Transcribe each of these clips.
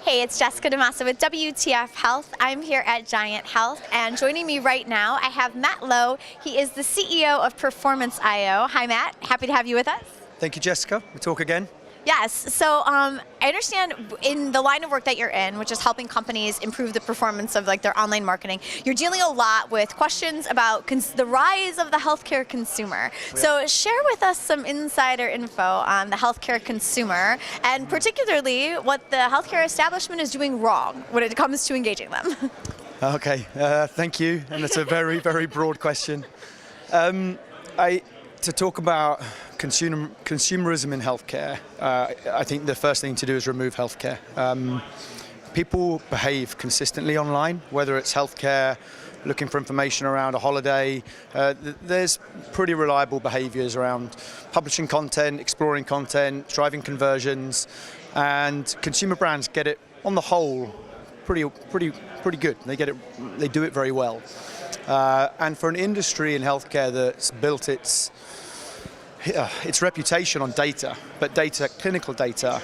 Hey, it's Jessica DaMassa with WTF Health. I'm here at Giant Health, and joining me right now, I have Matt Lowe. He is the CEO of Performance IO. Hi, Matt. Happy to have you with us. Thank you, Jessica. We'll talk again. Yes. So I understand in the line of work that you're in, which is helping companies improve the performance of their online marketing, you're dealing a lot with questions about the rise of the healthcare consumer. Yeah. So share with us some insider info on the healthcare consumer, and particularly what the healthcare establishment is doing wrong when it comes to engaging them. Okay. Thank you. And it's a very, very broad question. To talk about consumerism in healthcare, I think the first thing to do is remove healthcare. People behave consistently online, whether it's healthcare, looking for information around a holiday. There's pretty reliable behaviors around publishing content, exploring content, driving conversions, and consumer brands get it, on the whole, pretty good. They do it very well. And for an industry in healthcare that's built its reputation on data, but clinical data,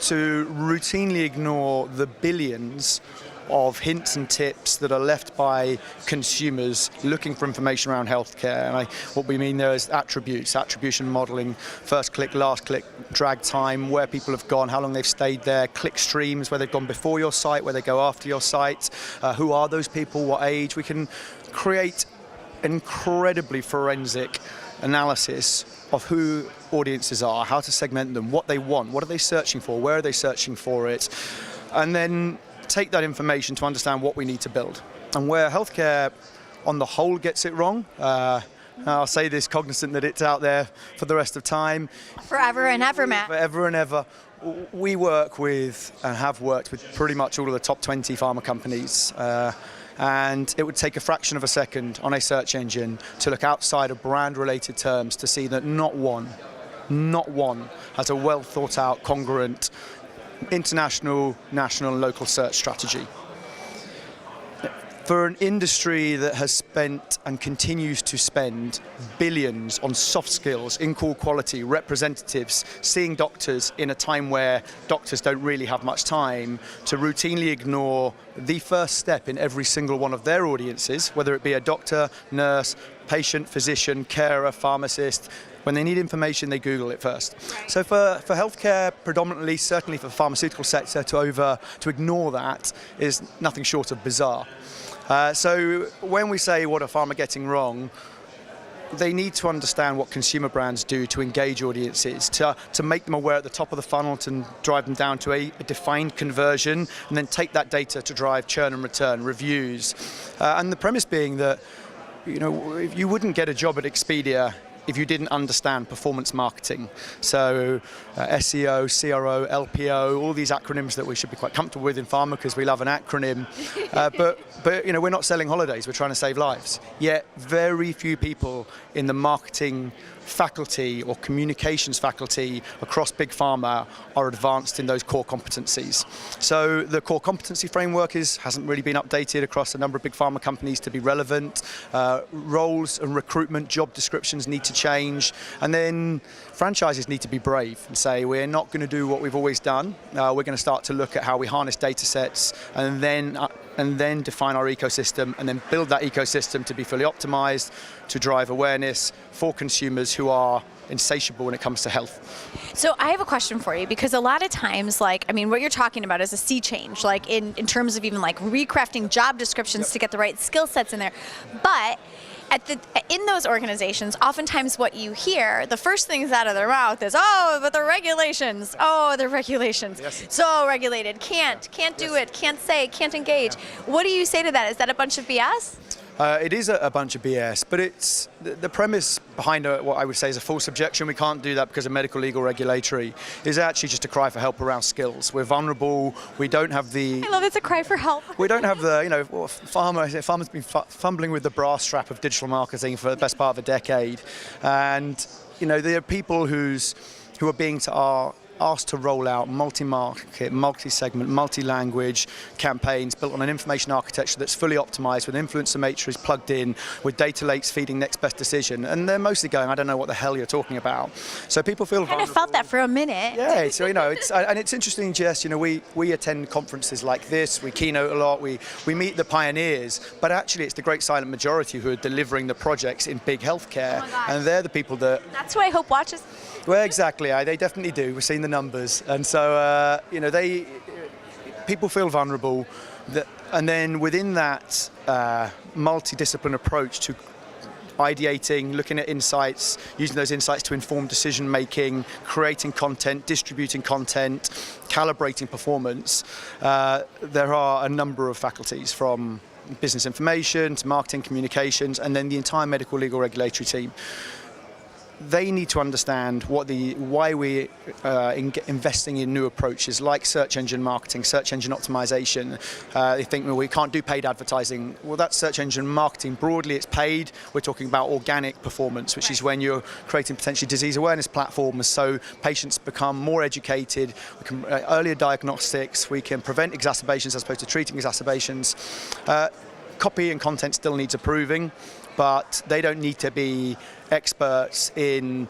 to routinely ignore the billions of hints and tips that are left by consumers looking for information around healthcare. And what we mean there is attribution modeling, first click, last click, drag time, where people have gone, how long they've stayed there, click streams, where they've gone before your site, where they go after your site, who are those people, what age. We can create incredibly forensic analysis of who audiences are, how to segment them, what they want, what are they searching for, where are they searching for it, and then take that information to understand what we need to build. And where healthcare on the whole gets it wrong, I'll say this cognizant that it's out there for the rest of time. Forever and ever, Matt. Forever and ever. We work with and have worked with pretty much all of the top 20 pharma companies. And it would take a fraction of a second on a search engine to look outside of brand-related terms to see that not one has a well thought out, congruent, international, national, and local search strategy. For an industry that has spent and continues to spend billions on soft skills, in-call quality, representatives, seeing doctors in a time where doctors don't really have much time, to routinely ignore the first step in every single one of their audiences, whether it be a doctor, nurse, patient, physician, carer, pharmacist. When they need information, they Google it first. Right. So for healthcare, predominantly, certainly for the pharmaceutical sector, to ignore that is nothing short of bizarre. So when we say what are pharma getting wrong, they need to understand what consumer brands do to engage audiences, to make them aware at the top of the funnel, to drive them down to a defined conversion, and then take that data to drive churn and return, reviews. And the premise being that, if you wouldn't get a job at Expedia if you didn't understand performance marketing. So SEO, CRO, LPO, all these acronyms that we should be quite comfortable with in pharma because we love an acronym. But we're not selling holidays, we're trying to save lives. Yet very few people in the marketing faculty or communications faculty across big pharma are advanced in those core competencies. So the core competency framework hasn't really been updated across a number of big pharma companies to be relevant. Roles and recruitment, job descriptions need to change. And then franchises need to be brave and say, we're not going to do what we've always done. We're going to start to look at how we harness data sets and then define our ecosystem, and then build that ecosystem to be fully optimized, to drive awareness for consumers who are insatiable when it comes to health. So I have a question for you, because a lot of times, what you're talking about is a sea change, in terms of even recrafting job descriptions to get the right skill sets in there. But in those organizations, oftentimes what you hear, the first things out of their mouth is, oh, but the regulations, yes. So regulated, can't do it, can't say, can't engage. Yeah. What do you say to that? Is that a bunch of BS? It is a bunch of BS, but it's the premise behind what I would say is a false objection. We can't do that because of medical, legal, regulatory, is actually just a cry for help around skills. We're vulnerable. We don't have the... I love it's a cry for help. We don't have the, pharma's been fumbling with the brass strap of digital marketing for the best part of a decade. And, there are people who are being to our asked to roll out multi-market, multi-segment, multi-language campaigns built on an information architecture that's fully optimized, with influencer matrix plugged in, with data lakes feeding next best decision. And they're mostly going, I don't know what the hell you're talking about. So people feel kind of felt that for a minute. Yeah, so and it's interesting, Jess, we attend conferences like this, we keynote a lot, we meet the pioneers, but actually it's the great silent majority who are delivering the projects in big healthcare, and they're the people that... That's who I hope watches. Well, exactly, they definitely do. We've seen the numbers, and so people feel vulnerable, and then within that multidiscipline approach to ideating, looking at insights, using those insights to inform decision making, creating content, distributing content, calibrating performance, there are a number of faculties, from business information to marketing, communications, and then the entire medical, legal, regulatory team. They need to understand why we're investing in new approaches like search engine marketing, search engine optimization. They think, well, we can't do paid advertising. Well, that's search engine marketing. Broadly, it's paid. We're talking about organic performance, which is when you're creating potentially disease awareness platforms so patients become more educated. We can earlier diagnostics. We can prevent exacerbations as opposed to treating exacerbations. Copy and content still needs approving, but they don't need to be experts in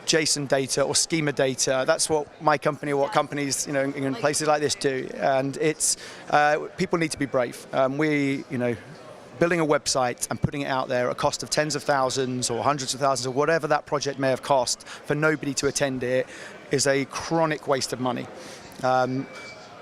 JSON data or schema data. That's what my company, or what companies, in places like this do. And it's people need to be brave. Building a website and putting it out there at a cost of tens of thousands or hundreds of thousands or whatever that project may have cost for nobody to attend it is a chronic waste of money.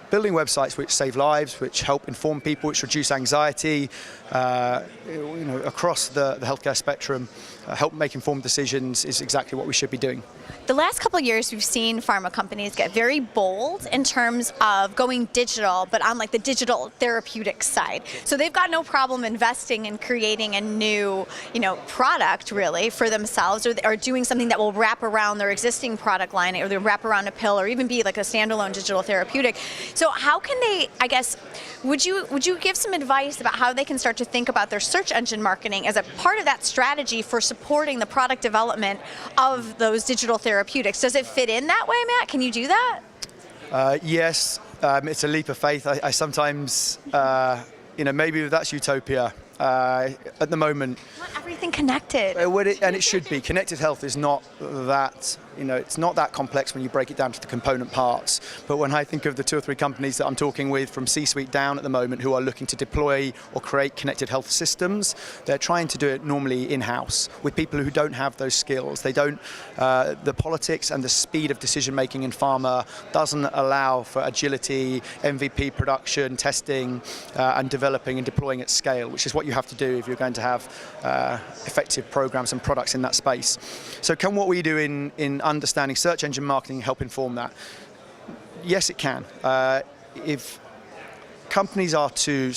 Building websites which save lives, which help inform people, which reduce anxiety, across the healthcare spectrum, help make informed decisions is exactly what we should be doing. The last couple of years, we've seen pharma companies get very bold in terms of going digital, but on like the digital therapeutics side. So they've got no problem investing in creating a new, product really for themselves, or doing something that will wrap around their existing product line, or they wrap around a pill, or even be like a standalone digital therapeutic. So how can they, would you give some advice about how they can start to think about their search engine marketing as a part of that strategy for supporting the product development of those digital therapeutics? Does it fit in that way, Matt? Can you do that? Yes, it's a leap of faith. I sometimes, maybe that's utopia. At the moment, want everything connected. And it should be. Connected health is not that, it's not that complex when you break it down to the component parts. But when I think of the 2 or 3 companies that I'm talking with from C-suite down at the moment who are looking to deploy or create connected health systems, they're trying to do it normally in-house with people who don't have those skills. They don't, the politics and the speed of decision making in pharma doesn't allow for agility, MVP production, testing, and developing and deploying at scale, which is what you have to do if you're going to have effective programs and products in that space. So can what we do in understanding search engine marketing help inform that? Yes, it can. If companies are to,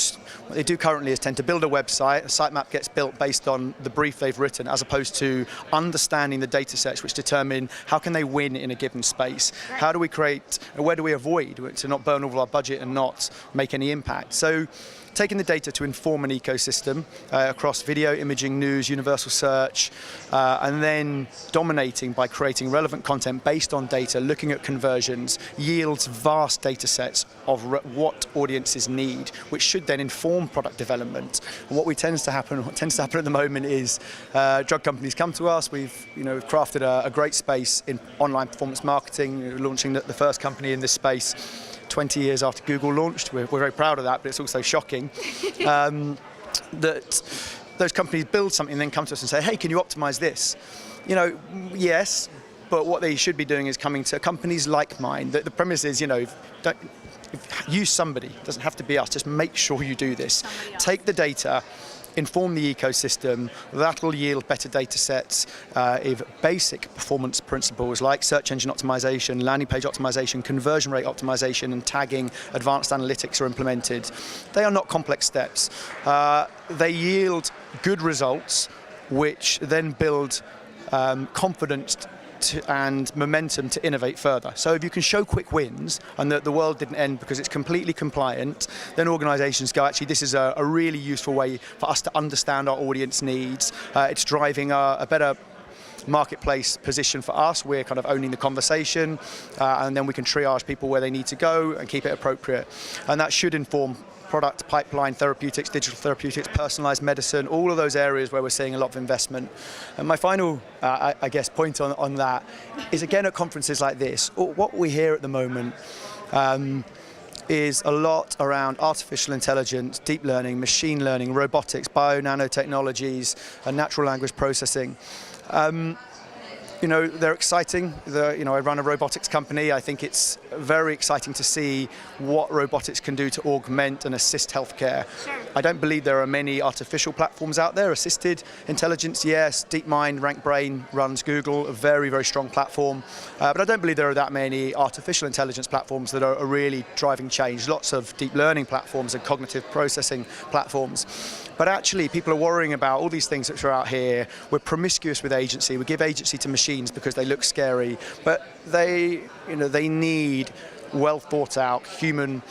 what they do currently is tend to build a website, a sitemap gets built based on the brief they've written, as opposed to understanding the data sets which determine how can they win in a given space. How do we create, where do we avoid to not burn all our budget and not make any impact? So taking the data to inform an ecosystem across video, imaging, news, universal search, and then dominating by creating relevant content based on data, looking at conversions, yields vast data sets of what audiences need, which should then inform product development. And what tends to happen at the moment is drug companies come to us. We've crafted a great space in online performance marketing. We're launching the first company in this space 20 years after Google launched. We're very proud of that, but it's also shocking that those companies build something and then come to us and say, hey, can you optimize this? Yes, but what they should be doing is coming to companies like mine. The premise is, use somebody. It doesn't have to be us. Just make sure you do this. Take the data, inform the ecosystem. That'll yield better data sets if basic performance principles like search engine optimization, landing page optimization, conversion rate optimization, and tagging, advanced analytics are implemented. They are not complex steps. They yield good results, which then build confidence and momentum to innovate further. So if you can show quick wins and that the world didn't end because it's completely compliant, then organizations go, actually, this is a really useful way for us to understand our audience needs. It's driving a better marketplace position for us. We're kind of owning the conversation, and then we can triage people where they need to go and keep it appropriate. And that should inform product, pipeline, therapeutics, digital therapeutics, personalized medicine, all of those areas where we're seeing a lot of investment. And my final, I guess, point on that is, again, at conferences like this, what we hear at the moment is a lot around artificial intelligence, deep learning, machine learning, robotics, bio-nanotechnologies, and natural language processing. They're exciting. I run a robotics company. I think it's very exciting to see what robotics can do to augment and assist healthcare. Sure. I don't believe there are many artificial platforms out there. Assisted intelligence, yes. DeepMind, RankBrain runs Google, a very, very strong platform. But I don't believe there are that many artificial intelligence platforms that are really driving change. Lots of deep learning platforms and cognitive processing platforms. But actually, people are worrying about all these things that are out here. We're promiscuous with agency. We give agency to machines because they look scary. But they need well thought out human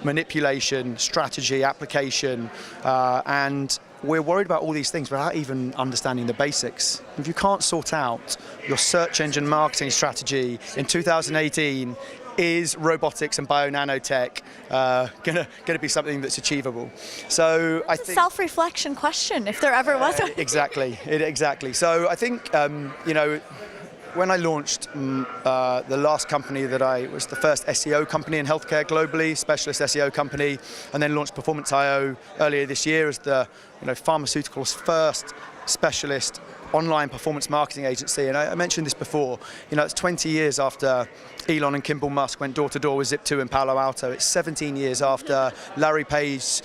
manipulation, strategy, application, and we're worried about all these things without even understanding the basics. If you can't sort out your search engine marketing strategy in 2018, is robotics and bio-nanotech gonna be something that's achievable? So I think Self-reflection question, if there ever was one. Exactly. So I think when I launched the last company that I was the first SEO company in healthcare globally, specialist SEO company, and then launched Performance.io earlier this year as the pharmaceuticals' first specialist online performance marketing agency. And I mentioned this before, it's 20 years after Elon and Kimball Musk went door to door with Zip2 in Palo Alto. It's 17 years after Larry Page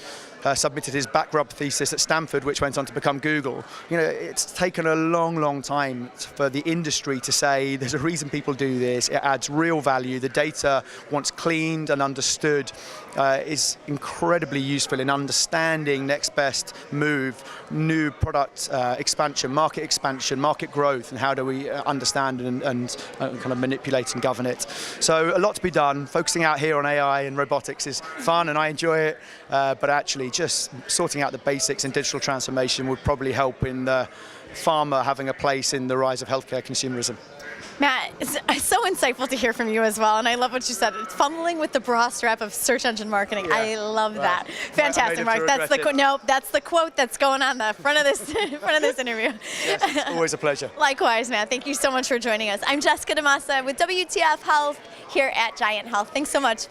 submitted his back rub thesis at Stanford, which went on to become Google. It's taken a long, long time for the industry to say there's a reason people do this. It adds real value. The data, once cleaned and understood, is incredibly useful in understanding next best move, new product expansion, market growth, and how do we understand and kind of manipulate and govern it. So a lot to be done. Focusing out here on AI and robotics is fun, and I enjoy it, but actually just sorting out the basics in digital transformation would probably help in the pharma having a place in the rise of healthcare consumerism. Matt, it's so insightful to hear from you as well, and I love what you said. It's fumbling with the bra strap of search engine marketing. Yeah. I love that. Fantastic, Mark. That's the quote that's going on the front of this interview. Yes, it's always a pleasure. Likewise, Matt. Thank you so much for joining us. I'm Jessica DaMassa with WTF Health here at Giant Health. Thanks so much.